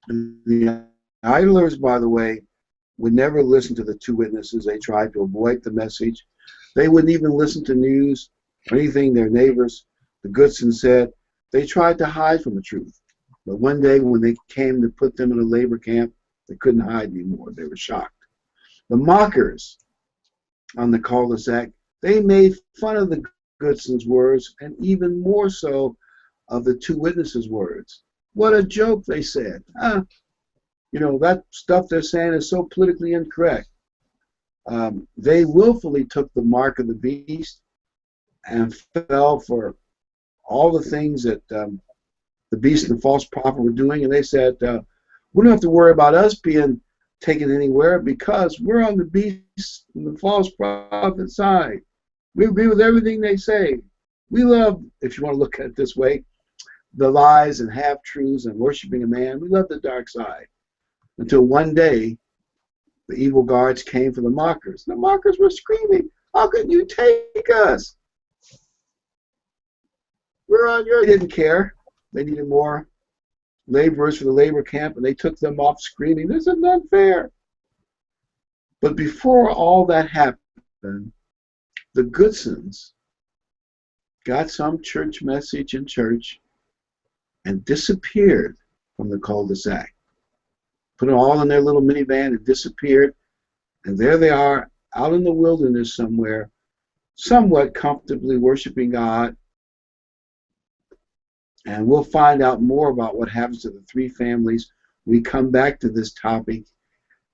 And the idlers, by the way, would never listen to the two witnesses. They tried to avoid the message. They wouldn't even listen to news or anything their neighbors, the Goodsons, said. They tried to hide from the truth. But one day when they came to put them in a labor camp, they couldn't hide anymore. They were shocked. The mockers on the cul-de-sac, they made fun of the Goodsons' words, and even more so of the two witnesses' words. What a joke, they said. You know, that stuff they're saying is so politically incorrect. They willfully took the mark of the beast and fell for all the things that the beast and the false prophet were doing, and they said, we don't have to worry about us being taken anywhere because we're on the beast and the false prophet side. We agree with everything they say. We love, if you want to look at it this way, the lies and half-truths and worshiping a man. We love the dark side. Until one day, the evil guards came for the mockers. The mockers were screaming, how can you take us? We're on your... They didn't care. They needed more laborers for the labor camp, and they took them off screaming, this is unfair. But before all that happened, the Goodsons got some church message in church and disappeared from the cul-de-sac. Put them all in their little minivan and disappeared, and there they are out in the wilderness somewhere, somewhat comfortably worshiping God. And we'll find out more about what happens to the three families. We come back to this topic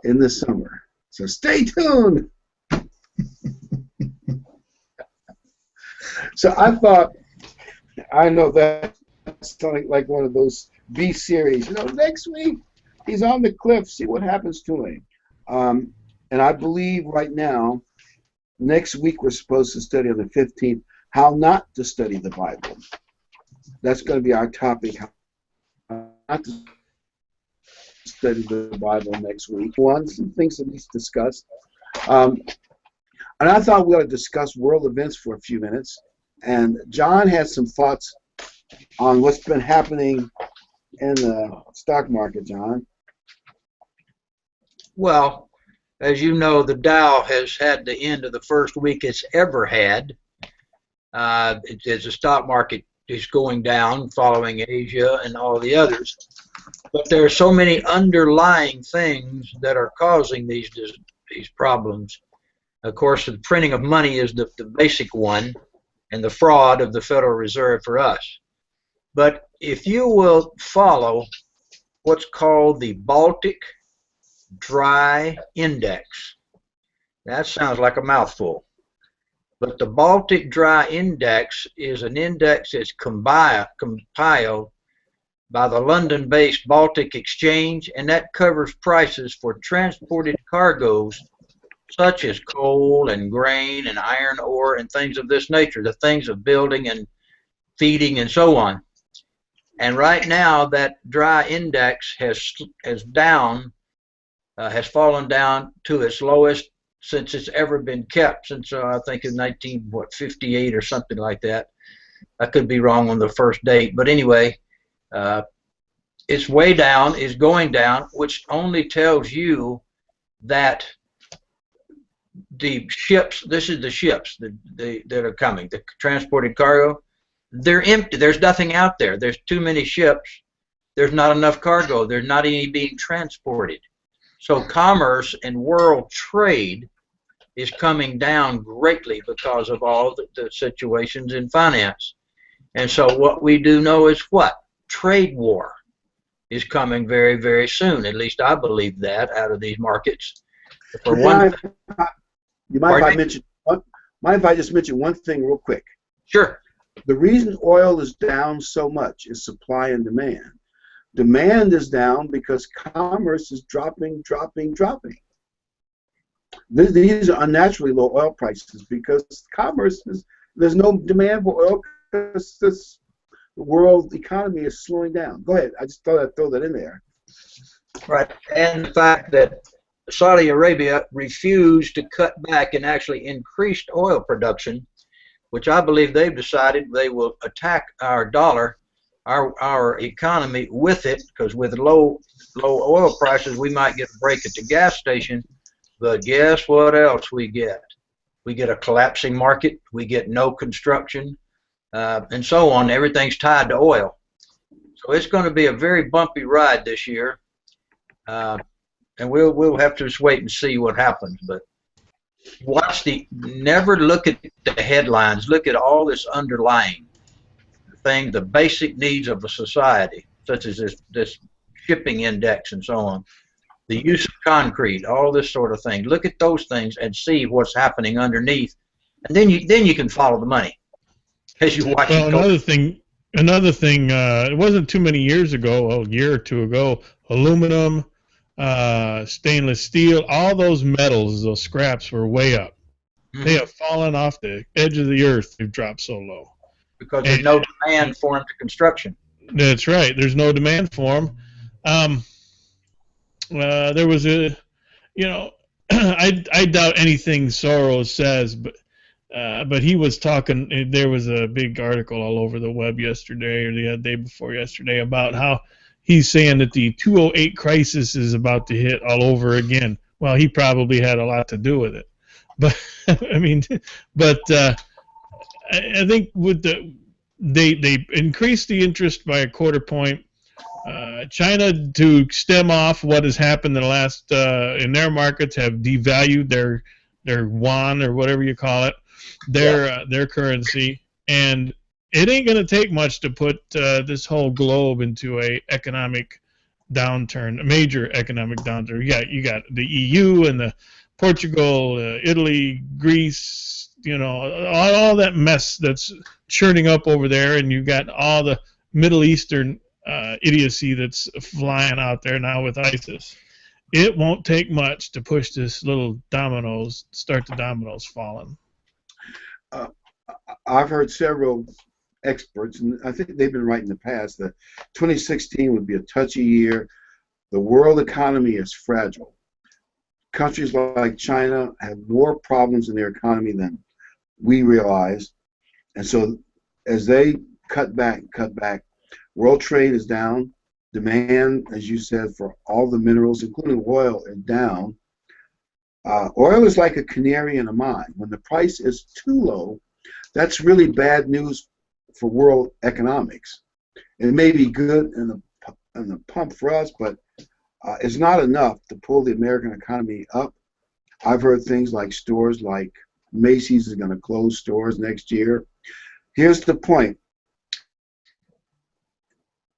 in the summer. So stay tuned. So I thought, I know that's like one of those B series. You know, next week he's on the cliff. See what happens to him. And I believe right now, next week we're supposed to study on the 15th how not to study the Bible. That's going to be our topic. How not to study the Bible next week. Some things that he's discussed. And I thought we ought to discuss world events for a few minutes. And John had some thoughts on what's been happening in the stock market, John. Well, as you know, the Dow has had the end of the first week it's ever had. As the stock market is going down following Asia and all the others. But there are so many underlying things that are causing these problems. Of course, the printing of money is the basic one, and the fraud of the Federal Reserve for us. But if you will follow what's called the Baltic Dry Index, that sounds like a mouthful. But the Baltic Dry Index is an index that's compiled by the London-based Baltic Exchange, and that covers prices for transported cargoes such as coal and grain and iron ore and things of this nature, the things of building and feeding and so on. And right now, that dry index has fallen down to its lowest since it's ever been kept, since I think in 1958 or something like that. I could be wrong on the first date, but anyway, it's way down, is going down, which only tells you that the ships, this is the ships that are coming, the transported cargo, they're empty. There's nothing out there. There's too many ships. There's not enough cargo. There's not any being transported. So commerce and world trade is coming down greatly because of all the situations in finance. And so what we do know is what? Trade war is coming very, very soon. At least I believe that out of these markets. For one, you mind if I just mention one thing real quick? Sure. The reason oil is down so much is supply and demand. Demand is down because commerce is dropping. These are unnaturally low oil prices because there's no demand for oil because the world economy is slowing down. Go ahead. I just thought I'd throw that in there. Right. And the fact that Saudi Arabia refused to cut back and actually increased oil production, which I believe they've decided they will attack our dollar, our economy with it, because with low oil prices, we might get a break at the gas station. But guess what else we get? We get a collapsing market. We get no construction, and so on. Everything's tied to oil. So it's going to be a very bumpy ride this year, and we'll have to just wait and see what happens. But never look at the headlines. Look at all this underlying thing, the basic needs of a society, such as this shipping index and so on. The use of concrete, all this sort of thing. Look at those things and see what's happening underneath, and then you can follow the money as you watch it go. Another thing. It wasn't too many years ago, a year or two ago. Aluminum, stainless steel, all those metals, those scraps were way up. Mm-hmm. They have fallen off the edge of the earth. They've dropped so low because there's no demand for them to construction. That's right. There's no demand for them. There was I doubt anything Soros says, but he was talking. There was a big article all over the web yesterday or the day before yesterday about how he's saying that the 2008 crisis is about to hit all over again. Well, he probably had a lot to do with it, but I think with they increased the interest by a quarter point. China, to stem off what has happened in the last in their markets, have devalued their yuan or whatever you call it, their currency, and it ain't going to take much to put this whole globe into a economic downturn, a major economic downturn. You got the EU and the Portugal, Italy, Greece, all that mess that's churning up over there, and you got all the Middle Eastern idiocy that's flying out there now with ISIS. It won't take much to push this little start the dominoes falling. I've heard several experts, and I think they've been right in the past, that 2016 would be a touchy year. The world economy is fragile. Countries like China have more problems in their economy than we realize, and so as they cut back, world trade is down. Demand, as you said, for all the minerals, including oil, is down. Oil is like a canary in a mine. When the price is too low, that's really bad news for world economics. It may be good in the pump for us, but it's not enough to pull the American economy up. I've heard things like stores like Macy's is going to close stores next year. Here's the point.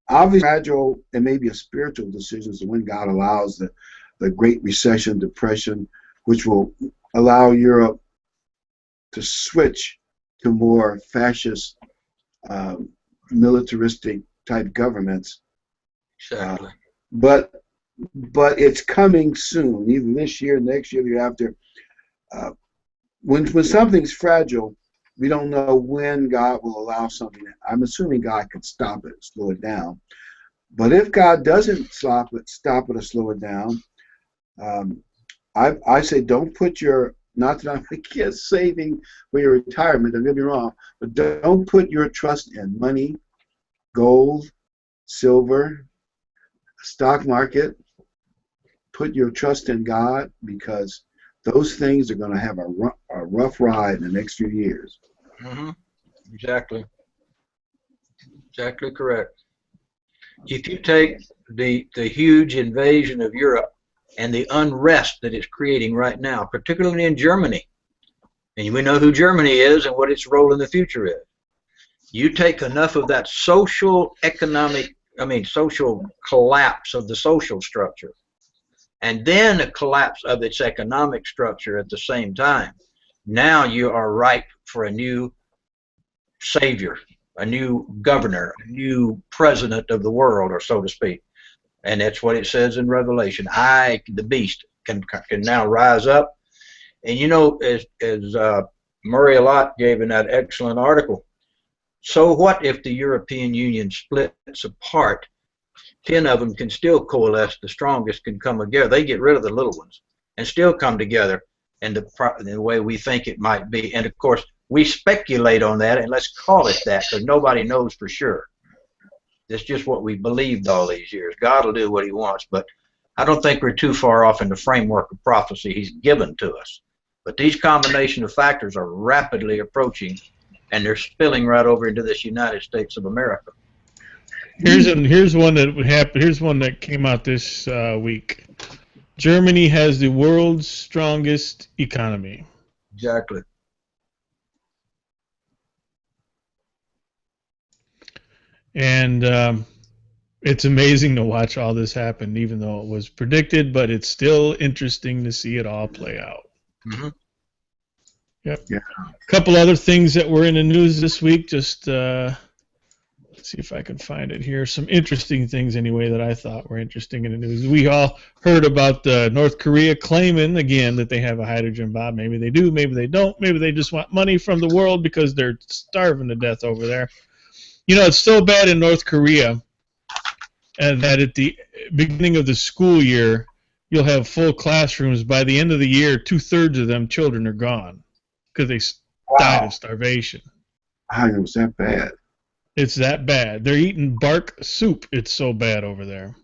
Obviously, fragile, it may be a spiritual decision to when God allows the Great Recession, Depression, which will allow Europe to switch to more fascist, militaristic type governments. Exactly. But it's coming soon, either this year, next year, the year after. When something's fragile, we don't know when God will allow something. I'm assuming God could stop it, slow it down. But if God doesn't stop it or slow it down, I say don't put your, not that I'm against saving for your retirement, don't get me wrong, but don't put your trust in money, gold, silver, stock market. Put your trust in God, because those things are going to have a rough ride in the next few years. Mm-hmm. Exactly. Exactly correct. If you take the huge invasion of Europe and the unrest that it's creating right now, particularly in Germany, and we know who Germany is and what its role in the future is. You take enough of that social collapse of the social structure, and then a collapse of its economic structure at the same time. Now you are ripe for a new savior, a new governor, a new president of the world, or so to speak. And that's what it says in Revelation. The beast, can now rise up. And you know, as Murray Lott gave in that excellent article, so what if the European Union splits apart? 10 of them can still coalesce. The strongest can come together. They get rid of the little ones and still come together in the way we think it might be. And of course, we speculate on that, and let's call it that, because nobody knows for sure. It's just what we believed all these years. God will do what he wants, but I don't think we're too far off in the framework of prophecy he's given to us. But these combination of factors are rapidly approaching, and they're spilling right over into this United States of America. Here's one that would happen. Here's one that came out this week. Germany has the world's strongest economy. Exactly. And it's amazing to watch all this happen, even though it was predicted, but it's still interesting to see it all play out. Mm-hmm. Yep. Yeah. A couple other things that were in the news this week, just let's see if I can find it here. Some interesting things, anyway, that I thought were interesting in the news. We all heard about North Korea claiming, again, that they have a hydrogen bomb. Maybe they do, maybe they don't. Maybe they just want money from the world because they're starving to death over there. You know, it's so bad in North Korea that at the beginning of the school year, you'll have full classrooms. By the end of the year, 2/3 of them children are gone because they died of starvation. Wow, it was that bad. It's that bad. They're eating bark soup. It's so bad over there.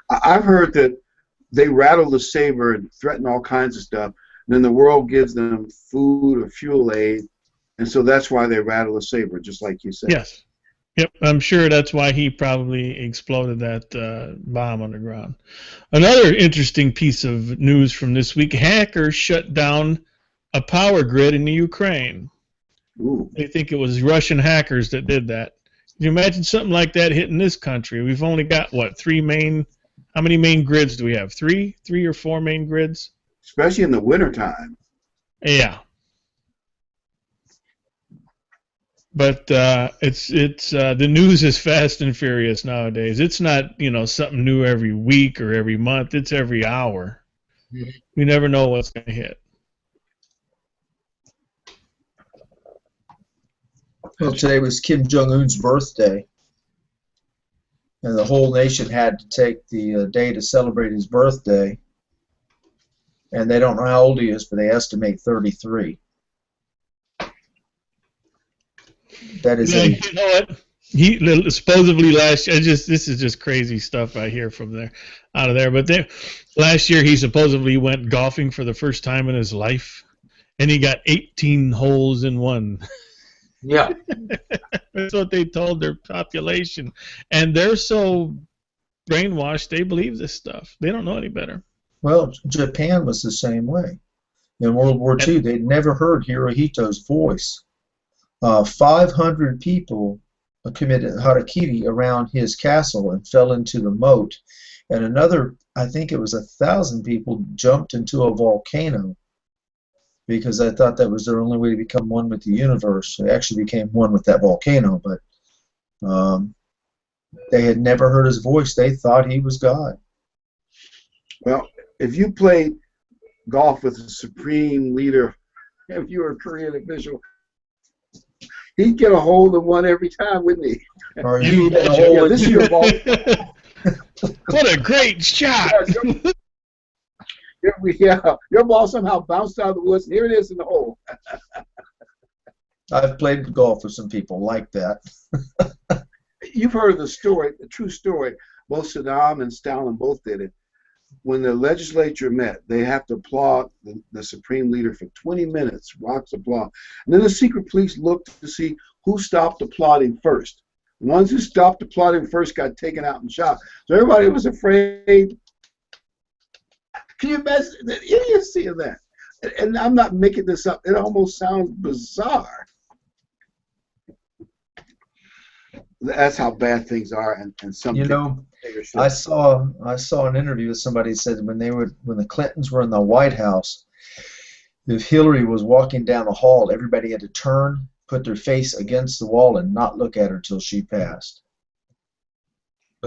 I've heard that they rattle the saber and threaten all kinds of stuff, and then the world gives them food or fuel aid, and so that's why they rattle the saber, just like you said. Yes. Yep, I'm sure that's why he probably exploded that bomb underground. Another interesting piece of news from this week, hackers shut down a power grid in the Ukraine. Ooh. They think it was Russian hackers that did that. Can you imagine something like that hitting this country? We've only got, what, how many main grids do we have? Three or four main grids? Especially in the wintertime. Yeah. But it's the news is fast and furious nowadays. It's not, something new every week or every month. It's every hour. Mm-hmm. We never know what's going to hit. Well, today was Kim Jong-un's birthday, and the whole nation had to take the day to celebrate his birthday. And they don't know how old he is, but they estimate 33. That is You know what? He supposedly last year. This is just crazy stuff I hear from out of there. But last year he supposedly went golfing for the first time in his life, and he got 18 holes in one. Yeah. That's what they told their population, and they're so brainwashed they believe this stuff. They don't know any better. Well, Japan was the same way. In World War II, they'd never heard Hirohito's voice. 500 people committed harakiri around his castle and fell into the moat, and another, I think it was 1,000 people jumped into a volcano because I thought that was their only way to become one with the universe. They actually became one with that volcano, but they had never heard his voice. They thought he was God. Well, if you played golf with the supreme leader, if you were a Korean official, he'd get a hole in one every time, wouldn't he? Or you get a hole in this is your ball. What a great shot! Your ball somehow bounced out of the woods, and here it is in the hole. I've played golf with some people like that. You've heard of the story, the true story. Both Saddam and Stalin both did it. When the legislature met, they have to applaud the supreme leader for 20 minutes, rocks applaud. And then the secret police looked to see who stopped applauding first. The ones who stopped applauding first got taken out and shot. So everybody was afraid. Can you imagine the idiocy of that? And I'm not making this up. It almost sounds bizarre. That's how bad things are, and some people. I saw an interview with somebody who said when the Clintons were in the White House, if Hillary was walking down the hall, everybody had to turn, put their face against the wall, and not look at her till she passed.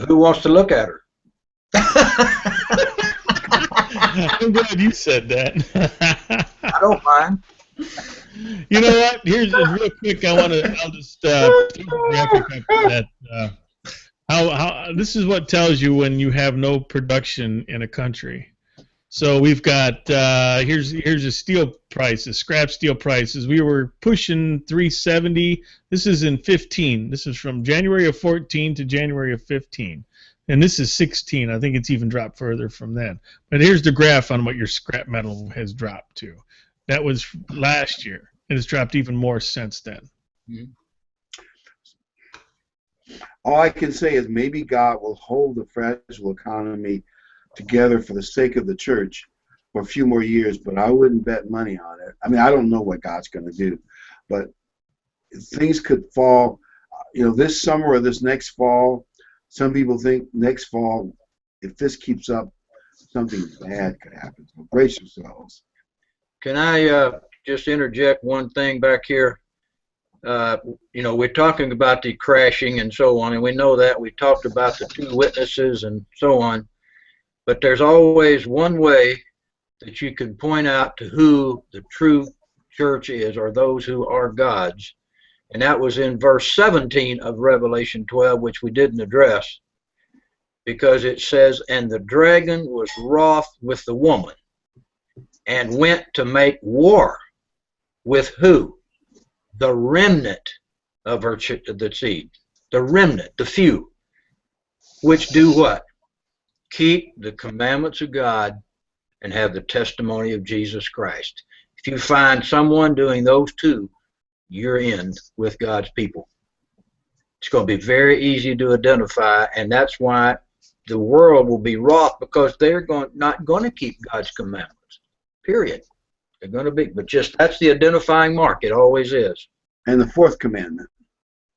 Who wants to look at her? I'm glad you said that. I don't mind. You know what? Here's real quick. I'll just graphic up that. How this is what tells you when you have no production in a country. So we've got here's a steel price, the scrap steel prices. We were pushing 370. This is in 15. This is from January of 14 to January of 15. And this is 16. I think it's even dropped further from then. But here's the graph on what your scrap metal has dropped to. That was last year, and it's dropped even more since then. Mm-hmm. All I can say is maybe God will hold the fragile economy together for the sake of the church for a few more years, but I wouldn't bet money on it. I mean, I don't know what God's going to do, but things could fall, this summer or this next fall. Some people think next fall, if this keeps up, something bad could happen. So brace yourselves. Can I just interject one thing back here? We're talking about the crashing and so on, and we know that. We talked about the two witnesses and so on. But there's always one way that you can point out to who the true church is, or those who are God's. And that was in verse 17 of Revelation 12, which we didn't address, because it says, "And the dragon was wroth with the woman, and went to make war with" who? The remnant of the seed. The remnant, the few, which do what? Keep the commandments of God and have the testimony of Jesus Christ. If you find someone doing those two, you're in with God's people. It's going to be very easy to identify, and that's why the world will be wroth, because they're not going to keep God's commandments. Period. They're going to be, but just that's the identifying mark. It always is. And the fourth commandment.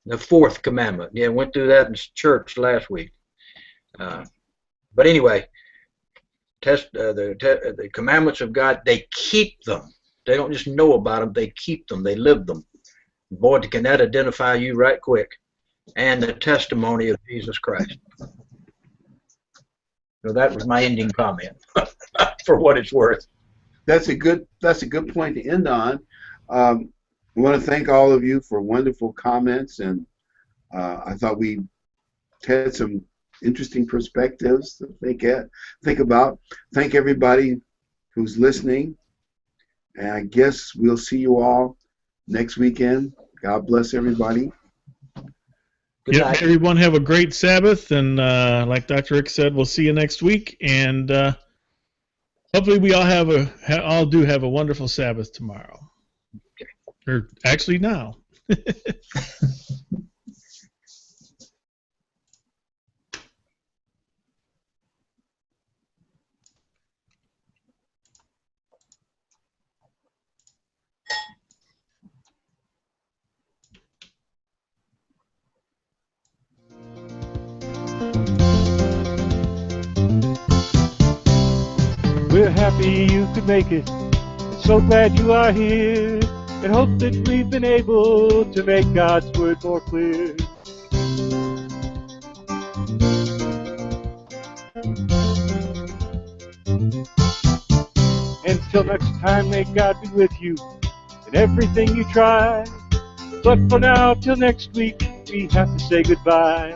The fourth commandment. Yeah, went through that in church last week. But anyway, the commandments of God, they keep them. They don't just know about them. They keep them. They live them. Boy, can that identify you right quick. And the testimony of Jesus Christ. So that was my ending comment, for what it's worth. That's a good point to end on. I want to thank all of you for wonderful comments, and I thought we had some interesting perspectives to think about. Thank everybody who's listening, and I guess we'll see you all next weekend. God bless everybody. Good night. Everyone have a great Sabbath, and like Dr. Rick said, we'll see you next week, and hopefully we all do have a wonderful Sabbath tomorrow. Okay. Or actually now. We're happy you could make it. So glad you are here, and hope that we've been able to make God's word more clear. Until next time, may God be with you in everything you try. But for now, till next week, we have to say goodbye.